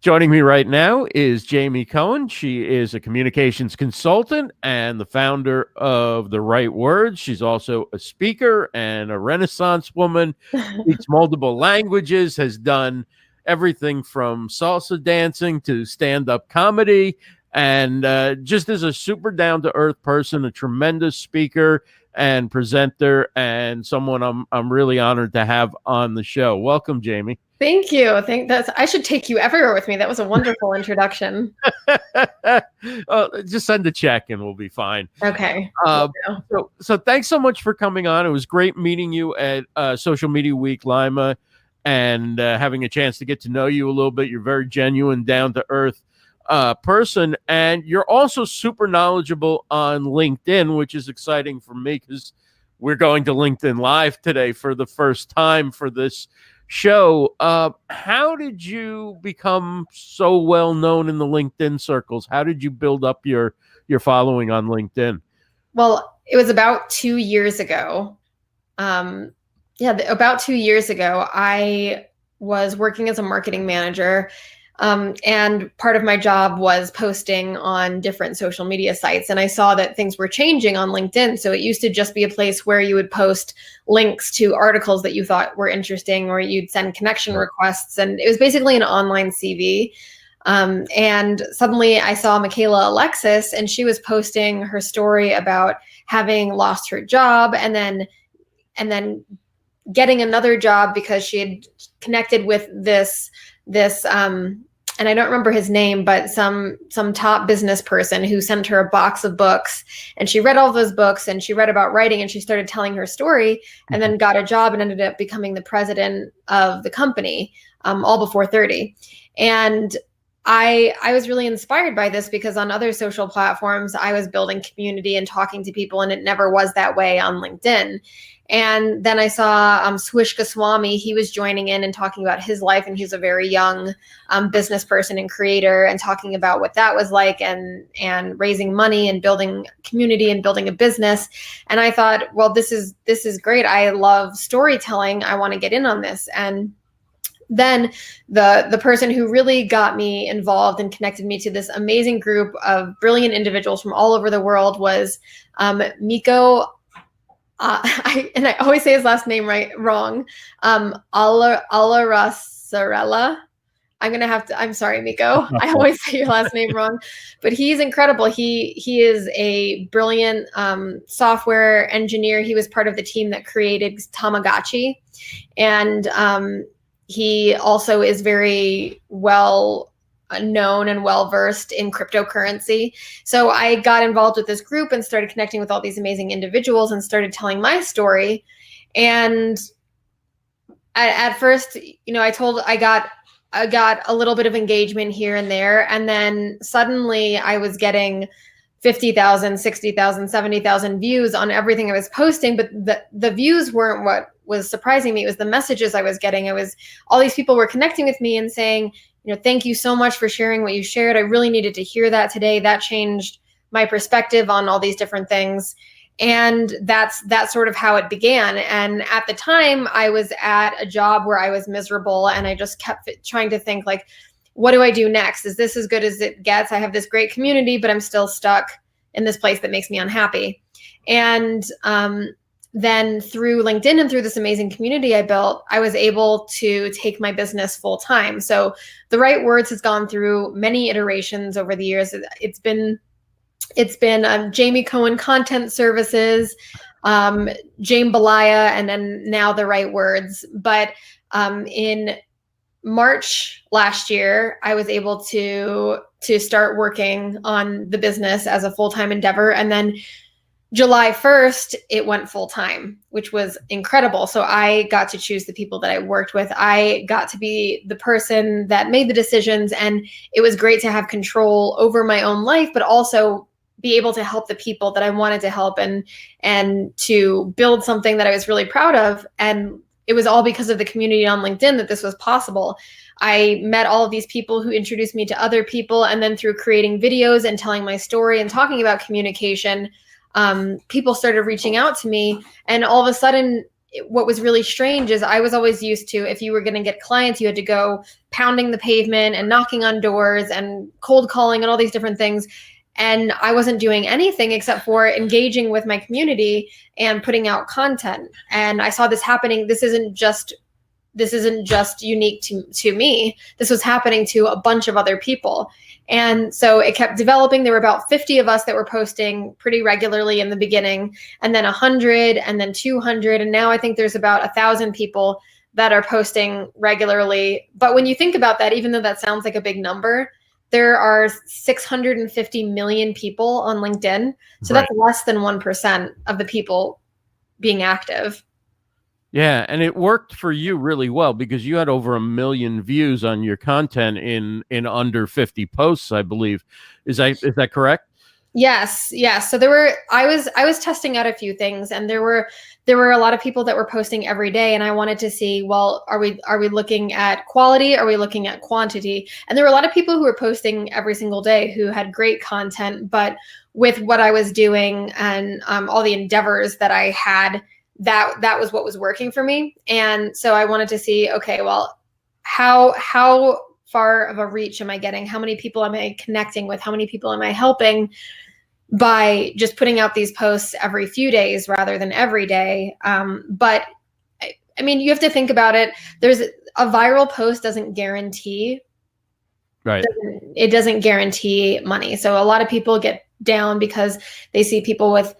Joining me right now is Jaime Cohen. She is a communications consultant and the founder of The Right Words. She's also a speaker and a Renaissance woman, speaks multiple languages, has done everything from salsa dancing to stand-up comedy, and just is a super down-to-earth person, a tremendous speaker and presenter, and someone I'm really honored to have on the show. Welcome, Jaime. Thank you. I should take you everywhere with me. That was a wonderful introduction. Just send a check and we'll be fine. Okay. So thanks so much for coming on. It was great meeting you at Social Media Week Lima and having a chance to get to know you a little bit. You're very genuine, down to earth person, and you're also super knowledgeable on LinkedIn, which is exciting for me because we're going to LinkedIn Live today for the first time for this show. How did you become so well known in the LinkedIn circles? How did you build up your following on LinkedIn? Well, it was about 2 years ago. About 2 years ago, I was working as a marketing manager. And part of my job was posting on different social media sites. And I saw that things were changing on LinkedIn. So it used to just be a place where you would post links to articles that you thought were interesting, or you'd send connection requests. And it was basically an online CV. And suddenly I saw Michaela Alexis, and she was posting her story about having lost her job and then getting another job because she had connected with this and I don't remember his name, but some top business person who sent her a box of books, and she read all those books and she read about writing, and she started telling her story and then got a job and ended up becoming the president of the company, all before 30. And I was really inspired by this because on other social platforms, I was building community and talking to people, and it never was that way on LinkedIn. And then I saw Swish Goswami. He was joining in and talking about his life, and he's a very young business person and creator, and talking about what that was like, and raising money and building community and building a business. And I thought, well, this is great. I love storytelling. I want to get in on this. And then the person who really got me involved and connected me to this amazing group of brilliant individuals from all over the world was Miko. I always say his last name wrong. Alarasarella. I'm sorry, Miko. I always say your last name wrong, but he's incredible. He is a brilliant software engineer. He was part of the team that created Tamagotchi, and he also is very well known and well-versed in cryptocurrency. So I got involved with this group and started connecting with all these amazing individuals and started telling my story. And at first, I got a little bit of engagement here and there. And then suddenly I was getting 50,000, 60,000, 70,000 views on everything I was posting. But the views weren't what was surprising me. It was the messages I was getting. All these people were connecting with me and saying, thank you so much for sharing what you shared. I really needed to hear that today. That changed my perspective on all these different things. And that's sort of how it began. And at the time, I was at a job where I was miserable, and I just kept trying to think, like, what do I do next? Is this as good as it gets? I have this great community, but I'm still stuck in this place that makes me unhappy. And then through LinkedIn and through this amazing community I built, I was able to take my business full time. So The Right Words has gone through many iterations over the years. It's been Jaime Cohen Content Services, Jambalaya, and then now The Right Words. But in March last year, I was able to start working on the business as a full-time endeavor. And then July 1st, it went full time, which was incredible. So I got to choose the people that I worked with. I got to be the person that made the decisions. And it was great to have control over my own life, but also be able to help the people that I wanted to help, and to build something that I was really proud of. And it was all because of the community on LinkedIn that this was possible. I met all of these people who introduced me to other people. And then through creating videos and telling my story and talking about communication, people started reaching out to me, and all of a sudden what was really strange is I was always used to, if you were going to get clients, you had to go pounding the pavement and knocking on doors and cold calling and all these different things. And I wasn't doing anything except for engaging with my community and putting out content. And I saw this happening. This isn't just unique to me. This was happening to a bunch of other people. And so it kept developing. There were about 50 of us that were posting pretty regularly in the beginning, and then 100, and then 200. And now I think there's about 1,000 people that are posting regularly. But when you think about that, even though that sounds like a big number, there are 650 million people on LinkedIn. So that's less than 1% of the people being active. Yeah, and it worked for you really well because you had over 1 million views on your content in under 50 posts, I believe. Is that correct? Yes. So I was testing out a few things, and there were a lot of people that were posting every day, and I wanted to see, well, are we looking at quality? Are we looking at quantity? And there were a lot of people who were posting every single day who had great content, but with what I was doing and all the endeavors that I had, that was what was working for me. And so I wanted to see, okay, well, how far of a reach am I getting? How many people am I connecting with? How many people am I helping by just putting out these posts every few days rather than every day? But I mean, you have to think about it. There's a viral post doesn't guarantee, right? It doesn't guarantee money. So a lot of people get down because they see people with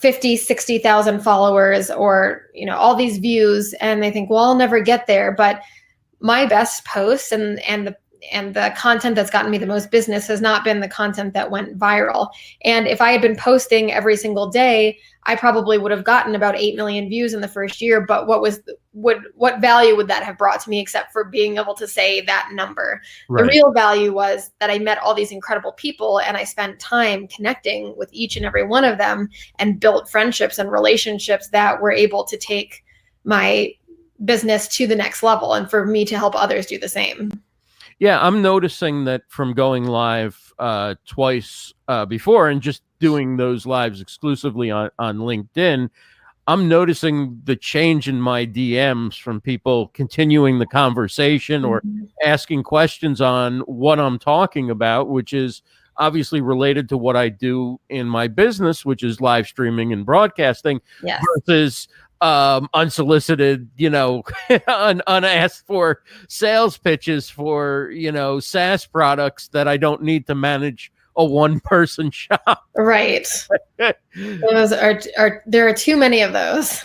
50, 60,000 followers or, all these views, and they think, well, I'll never get there. But my best posts and the content that's gotten me the most business has not been the content that went viral. And if I had been posting every single day, I probably would have gotten about 8 million views in the first year. But what value would that have brought to me except for being able to say that number? Right. The real value was that I met all these incredible people, and I spent time connecting with each and every one of them and built friendships and relationships that were able to take my business to the next level, and for me to help others do the same. Yeah, I'm noticing that from going live twice before and just doing those lives exclusively on LinkedIn, I'm noticing the change in my DMs from people continuing the conversation or asking questions on what I'm talking about, which is obviously related to what I do in my business, which is live streaming and broadcasting, yes, versus unsolicited, unasked for sales pitches for, SaaS products that I don't need to manage a one-person shop. Right. Those there are too many of those.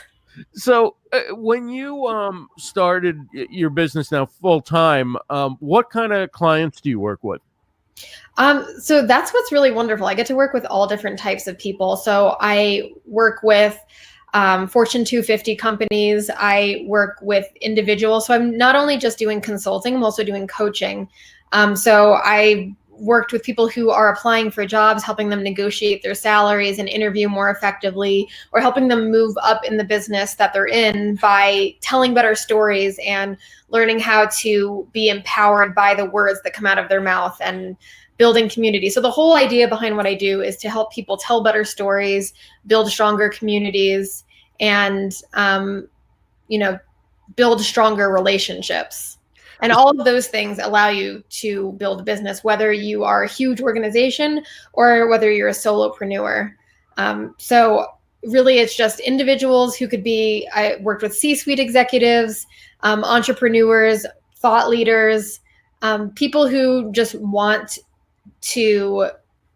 So when you started your business now full-time, what kind of clients do you work with? So that's what's really wonderful. I get to work with all different types of people. So I work with Fortune 250 companies. I work with individuals. So I'm not only just doing consulting, I'm also doing coaching. So I worked with people who are applying for jobs, helping them negotiate their salaries and interview more effectively, or helping them move up in the business that they're in by telling better stories and learning how to be empowered by the words that come out of their mouth and building community. So the whole idea behind what I do is to help people tell better stories, build stronger communities, and build stronger relationships. And all of those things allow you to build a business, whether you are a huge organization or whether you're a solopreneur. So really, it's just individuals who could be, I worked with C-suite executives, entrepreneurs, thought leaders, people who just want to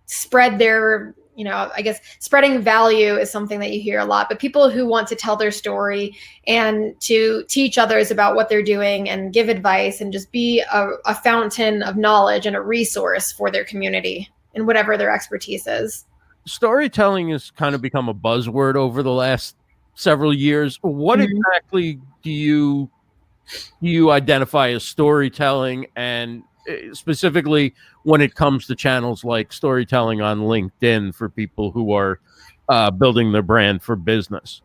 spread their, I guess spreading value is something that you hear a lot, but people who want to tell their story and to teach others about what they're doing and give advice and just be a fountain of knowledge and a resource for their community and whatever their expertise is. Storytelling has kind of become a buzzword over the last several years. What exactly do you identify as storytelling, and specifically when it comes to channels like storytelling on LinkedIn for people who are building their brand for business?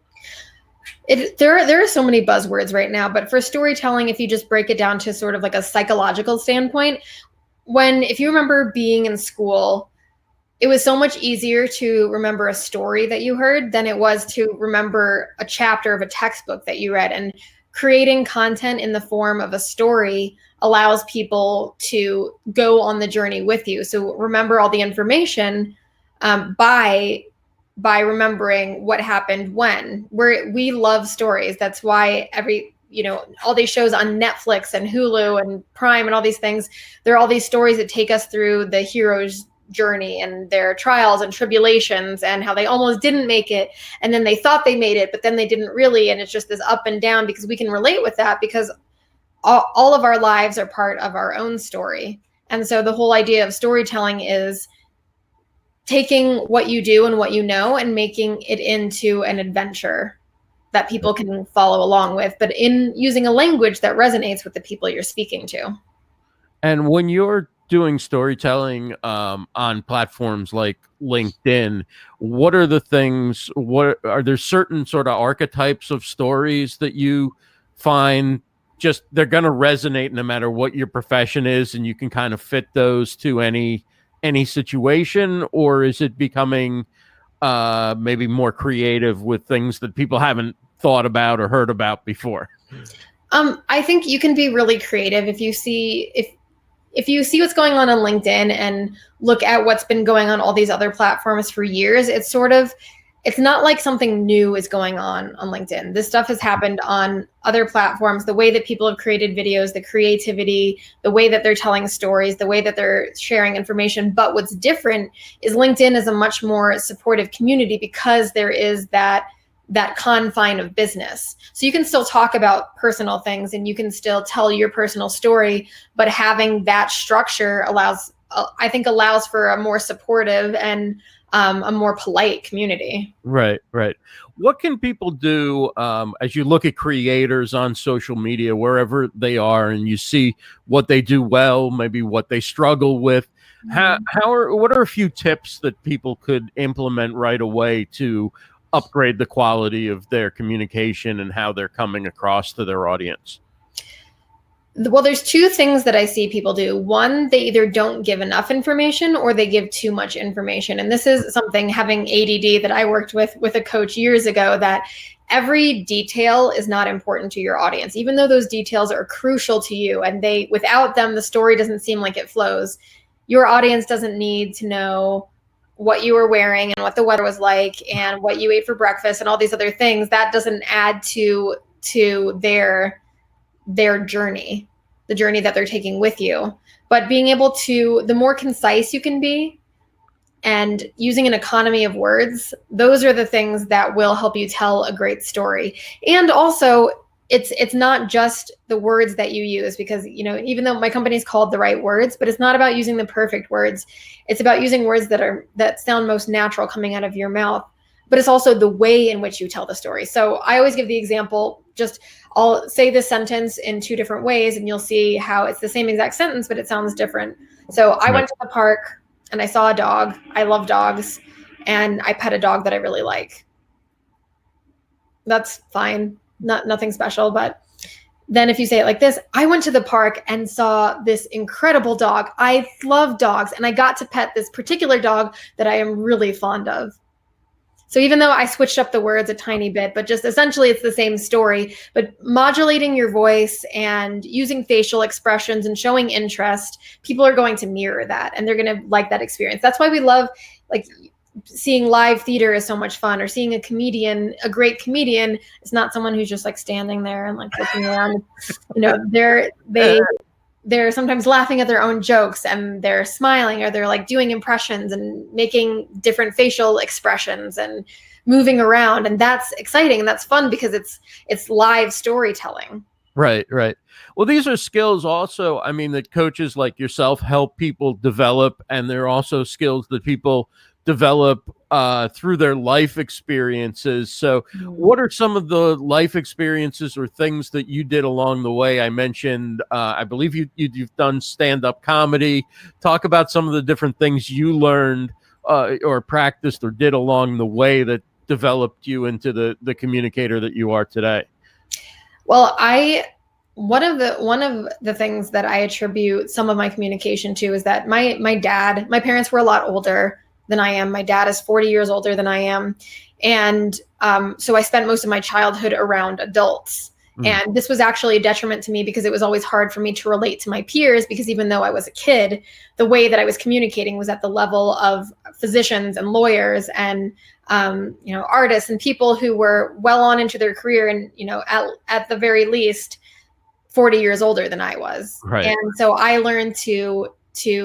There are so many buzzwords right now, but for storytelling, if you just break it down to sort of like a psychological standpoint, if you remember being in school, it was so much easier to remember a story that you heard than it was to remember a chapter of a textbook that you read. And creating content in the form of a story allows people to go on the journey with you. So remember all the information by remembering what happened when. We love stories. That's why all these shows on Netflix and Hulu and Prime and all these things, there are all these stories that take us through the hero's journey and their trials and tribulations and how they almost didn't make it, and then they thought they made it but then they didn't really, and it's just this up and down, because we can relate with that because all of our lives are part of our own story. And so the whole idea of storytelling is taking what you do and what you know and making it into an adventure that people can follow along with, but in using a language that resonates with the people you're speaking to. And when you're doing storytelling on platforms like LinkedIn, what are the things, what are there certain sort of archetypes of stories that you find just they're going to resonate no matter what your profession is, and you can kind of fit those to any situation? Or is it becoming maybe more creative with things that people haven't thought about or heard about before? I think you can be really creative if you see what's going on LinkedIn and look at what's been going on all these other platforms for years. It's not like something new is going on LinkedIn. This stuff has happened on other platforms. The way that people have created videos, the creativity, the way that they're telling stories, the way that they're sharing information. But what's different is LinkedIn is a much more supportive community because there is that confine of business. So you can still talk about personal things and you can still tell your personal story, but having that structure allows for a more supportive and a more polite community. Right. What can people do as you look at creators on social media, wherever they are, and you see what they do well, maybe what they struggle with? What are a few tips that people could implement right away to upgrade the quality of their communication and how they're coming across to their audience? Well, there's two things that I see people do. One, they either don't give enough information or they give too much information. And this is something, having ADD, that I worked with a coach years ago, that every detail is not important to your audience, even though those details are crucial to you. And without them, the story doesn't seem like it flows. Your audience doesn't need to know what you were wearing and what the weather was like and what you ate for breakfast and all these other things. That doesn't add to their journey, the journey that they're taking with you. But being able to, the more concise you can be and using an economy of words, those are the things that will help you tell a great story. And also, it's not just the words that you use, because, even though my company is called The Right Words, but it's not about using the perfect words. It's about using words that sound most natural coming out of your mouth. But it's also the way in which you tell the story. So I always give the example, I'll say this sentence in two different ways and you'll see how it's the same exact sentence, but it sounds different. So I went to the park and I saw a dog. I love dogs. And I pet a dog that I really like. That's fine. Nothing special. But then if you say it like this, I went to the park and saw this incredible dog. I love dogs. And I got to pet this particular dog that I am really fond of. So even though I switched up the words a tiny bit, but just essentially it's the same story, but modulating your voice and using facial expressions and showing interest, people are going to mirror that and they're going to like that experience. That's why we love, like, seeing live theater is so much fun, or seeing a great comedian is not someone who's just like standing there and like looking around. They're sometimes laughing at their own jokes and they're smiling, or they're like doing impressions and making different facial expressions and moving around. And that's exciting and that's fun because it's live storytelling. Right. Well, these are skills also, that coaches like yourself help people develop, and they're also skills that people develop through their life experiences. So what are some of the life experiences or things that you did along the way? I mentioned, I believe you've done stand-up comedy. Talk about some of the different things you learned or practiced or did along the way that developed you into the communicator that you are today. Well, one of the things that I attribute some of my communication to is that my parents were a lot older than I am. My dad is 40 years older than I am. And so I spent most of my childhood around adults. And this was actually a detriment to me because it was always hard for me to relate to my peers, because even though I was a kid, the way that I was communicating was at the level of physicians and lawyers and artists and people who were well on into their career and, at the very least 40 years older than I was. Right. And so I learned to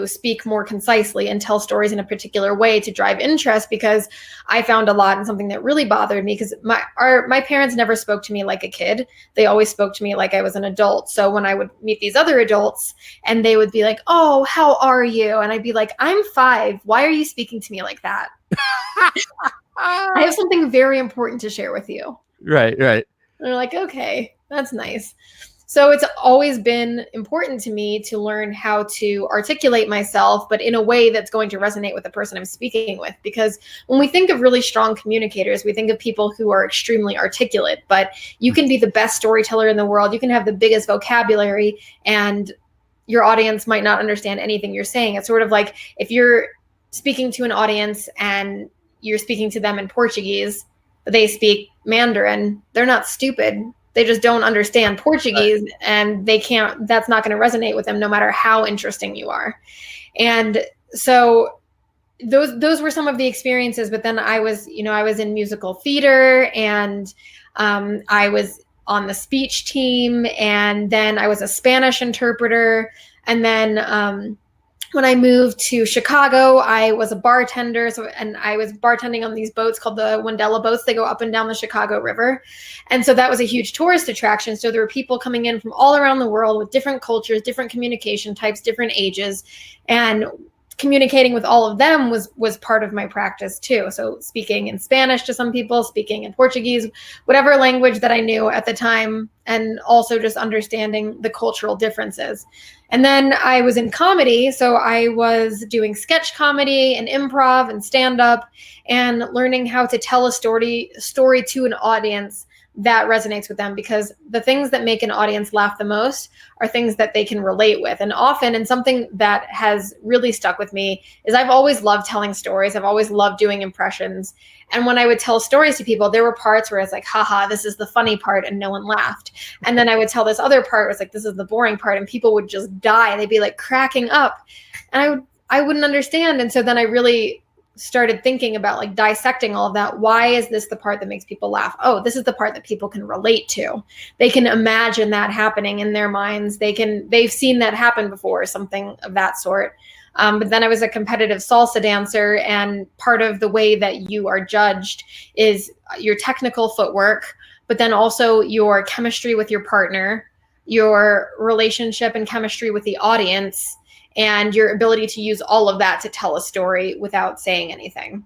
speak more concisely and tell stories in a particular way to drive interest, because I found a lot in something that really bothered me, because my parents never spoke to me like a kid. They always spoke to me like I was an adult. So when I would meet these other adults and they would be like, "Oh, how are you?" And I'd be like, "I'm 5. Why are you speaking to me like that?" I have something very important to share with you. Right. And they're like, "Okay, that's nice." So it's always been important to me to learn how to articulate myself, but in a way that's going to resonate with the person I'm speaking with. Because when we think of really strong communicators, we think of people who are extremely articulate, but you can be the best storyteller in the world. You can have the biggest vocabulary and your audience might not understand anything you're saying. It's sort of like if you're speaking to an audience and you're speaking to them in Portuguese, but they speak Mandarin, they're not stupid. They just don't understand Portuguese, and that's not going to resonate with them no matter how interesting you are. And so those were some of the experiences. But then I was in musical theater, and I was on the speech team, and then I was a Spanish interpreter. And then when I moved to Chicago, I was a bartender. And I was bartending on these boats called the Wendella boats. They go up and down the Chicago River. And so that was a huge tourist attraction. So there were people coming in from all around the world with different cultures, different communication types, different ages. And communicating with all of them was part of my practice too. So speaking in Spanish to some people, speaking in Portuguese, whatever language that I knew at the time, and also just understanding the cultural differences. And then I was in comedy. So I was doing sketch comedy and improv and stand-up, and learning how to tell a story to an audience that resonates with them, because the things that make an audience laugh the most are things that they can relate with. And often, and something that has really stuck with me, is I've always loved telling stories. I've always loved doing impressions. And when I would tell stories to people, there were parts where it's like, haha, this is the funny part, and no one laughed. And then I would tell this other part where it's like, this is the boring part, and people would just die. They'd be like cracking up, and I wouldn't understand. And so then I really started thinking about like dissecting all of that. Why is this the part that makes people laugh? Oh, this is the part that people can relate to. They can imagine that happening in their minds. They've seen that happen before, something of that sort. But then I was a competitive salsa dancer, and part of the way that you are judged is your technical footwork, but then also your chemistry with your partner, your relationship and chemistry with the audience, and your ability to use all of that to tell a story without saying anything.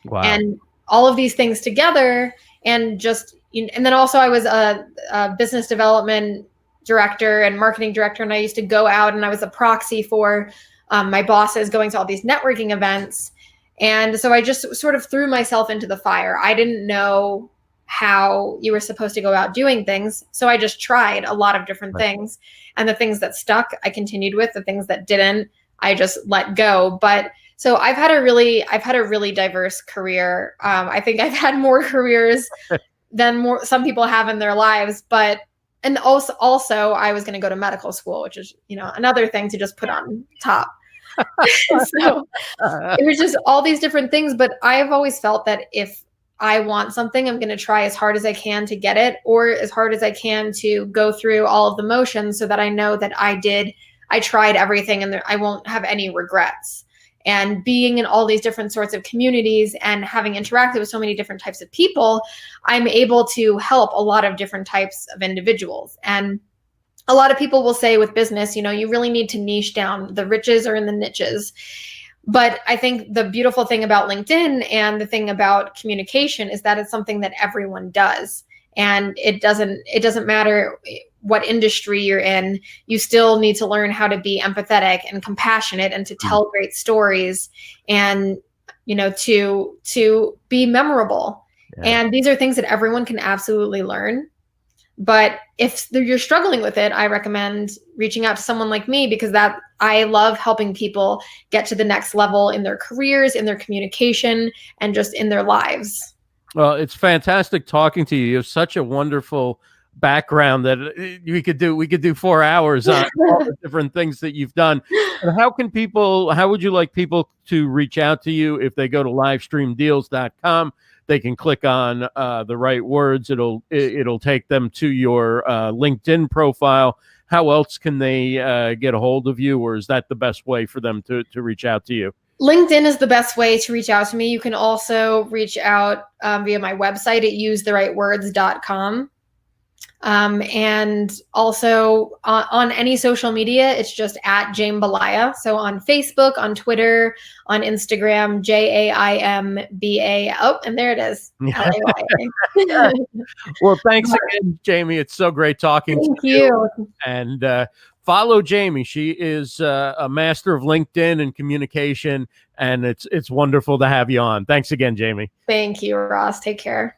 Wow. And all of these things together, and then also I was a business development director and marketing director, and I used to go out and I was a proxy for my bosses going to all these networking events. And so I just sort of threw myself into the fire. I didn't know how you were supposed to go about doing things. So I just tried a lot of different things. And the things that stuck, I continued with. The things that didn't, I just let go. But so I've had a really diverse career. I think I've had more careers than some people have in their lives. And also I was going to go to medical school, which is, another thing to just put on top. So it was just all these different things. But I've always felt that if I want something, I'm going to try as hard as I can to get it, or as hard as I can to go through all of the motions, so that I know that I tried everything, and I won't have any regrets. And being in all these different sorts of communities and having interacted with so many different types of people, I'm able to help a lot of different types of individuals. And a lot of people will say with business, you really need to niche down. The riches are in the niches. But I think the beautiful thing about LinkedIn and the thing about communication is that it's something that everyone does. And it doesn't matter what industry you're in, you still need to learn how to be empathetic and compassionate, and to tell great stories, and, to be memorable. Yeah. And these are things that everyone can absolutely learn. But if you're struggling with it, I recommend reaching out to someone like me, because that I love helping people get to the next level in their careers, in their communication, and just in their lives. Well, it's fantastic talking to you. You have such a wonderful background that we could do 4 hours on all the different things that you've done. And how would you like people to reach out to you? If they go to livestreamdeals.com, they can click on the right words. It'll take them to your LinkedIn profile. How else can they get a hold of you, or is that the best way for them to reach out to you? LinkedIn is the best way to reach out to me. You can also reach out via my website at usetherightwords.com. And also on any social media, it's just at Jaimbalaya. So on Facebook, on Twitter, on Instagram, JAIMBA. Oh, and there it is. L-A-Y-A. Well, thanks again, Jamie. It's so great talking Thank to you. you. And follow Jamie. She is a master of LinkedIn and communication, and it's wonderful to have you on. Thanks again, Jamie. Thank you, Ross. Take care.